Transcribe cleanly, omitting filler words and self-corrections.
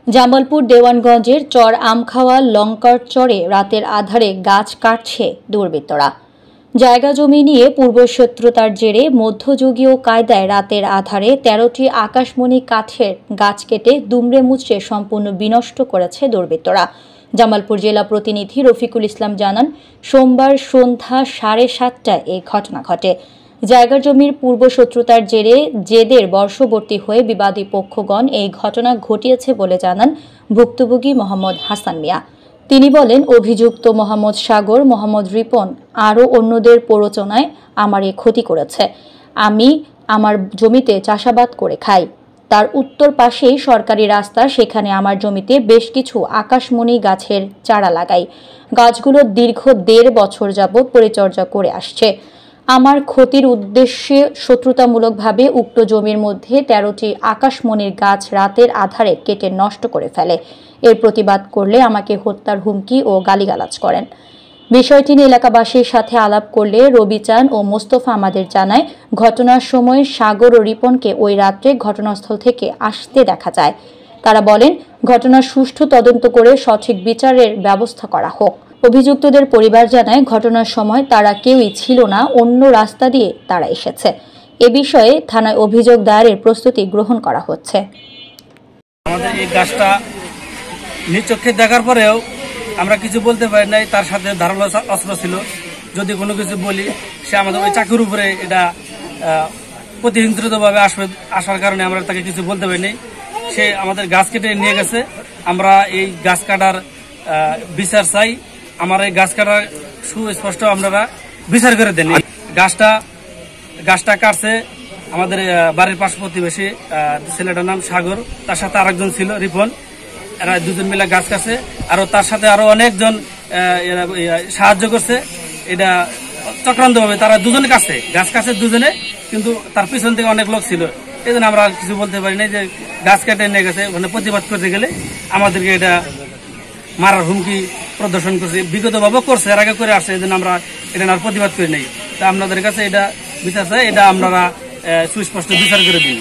জামালপুর দেওয়ানগঞ্জের চর আমখাওয়া লঙ্কার চরে রাতের আধারে গাছ কাটছে দুর্বৃত্তরা। জায়গা জমি নিয়ে পূর্বশত্রুতার জেরে মধ্যযুগীয় কায়দায় রাতের আধারে ১৩টি আকাশমণি কাঠের গাছ কেটে দুমড়ে মুচড়ে সম্পূর্ণ বিনষ্ট করেছে দুর্বৃত্তরা। জামালপুর জেলা প্রতিনিধি রফিকুল ইসলাম জানান, সোমবার সন্ধ্যা ৭:৩০টায় এই ঘটনা ঘটে। জায়গা জমির পূর্বশত্রুতার জেদের বর্ষবর্তী হয়ে বিবাদী পক্ষগণ এই ঘটনা ঘটিয়েছে বলে জানান ভুক্তভোগী মোহাম্মদ হাসান মিয়া। তিনি বলেন, অভিযুক্ত মোহাম্মদ সাগর, মোহাম্মদ রিপন আরও অন্যদের প্ররোচনায় আমার এই ক্ষতি করেছে। আমি আমার জমিতে চাষাবাদ করে খাই। তার উত্তর পাশেই সরকারি রাস্তা, সেখানে আমার জমিতে বেশ কিছু আকাশমণি গাছের চারা লাগাই। গাছগুলো দীর্ঘ ১.৫ বছর যাবৎ পরিচর্যা করে আসছে। আমার ক্ষতির উদ্দেশ্যে শত্রুতামূলকভাবে উক্ত জমির মধ্যে ১৩টি আকাশমণির গাছ রাতের আধারে কেটে নষ্ট করে ফেলে। এর প্রতিবাদ করলে আমাকে হত্যার হুমকি ও গালিগালাজ করেন। বিষয়টি নিয়ে এলাকাবাসীর সাথে আলাপ করলে রবিচান ও মোস্তফা আমাদের জানায়, ঘটনার সময় সাগর ও রিপনকে ওই রাত্রে ঘটনাস্থল থেকে আসতে দেখা যায়। তারা বলেন, ঘটনার সুষ্ঠু তদন্ত করে সঠিক বিচারের ব্যবস্থা করা হোক। অভিযুক্তদের পরিবার জানায়, ঘটনার সময় তারা কেউই ছিল না, অন্য রাস্তা দিয়ে তারা এসেছে। এ বিষয়ে থানায় অভিযোগ দায়েরের প্রস্তুতি গ্রহণ করা হচ্ছে। আমাদের এই গাছটা নিজ চোখে দেখার পরেও আমরা কিছু বলতে পারি নাই। তার সাথে ধারালো অস্ত্র ছিল। যদি কোনো কিছু বলি, সে আমাদের ওই চাকুর উপরে এটা প্রতিহিংসিতভাবে আসার কারণে আমরা তাকে কিছু বলতে পারি নাই। সে আমাদের গাছ কেটে নিয়ে গেছে। আমরা এই গাছ কাটার বিচার চাই। আমার এই গাছ কাটার সুস্পষ্ট আপনারা বিচার করে দেন। গাছটা কাটছে আমাদের বাড়ির পাশ প্রতিবেশী, ছেলেটার নাম সাগর, তার সাথে আরেকজন ছিল রিপন। এরা দুজন মিলে গাছ কাটছে। আরো তার সাথে আরো অনেকজন সাহায্য করছে। এটা চক্রান্তভাবে তারা দুজনে কাটছে, গাছ কাটছে দুজনে, কিন্তু তার পিছন থেকে অনেক লোক ছিল। এই জন্য আমরা কিছু বলতে পারি না। যে গাছ কেটে নিয়ে গেছে, ওখানে প্রতিবাদ করতে গেলে আমাদেরকে এটা মারার হুমকি প্রদর্শন করছে। বিগতভাবে করছে, এর আগে করে আসছে। এই জন্য আমরা এটা আর প্রতিবাদ করি নাই। তা আপনাদের কাছে এটা বিচার চাই, এটা আপনারা সুস্পষ্ট বিচার করে দিন।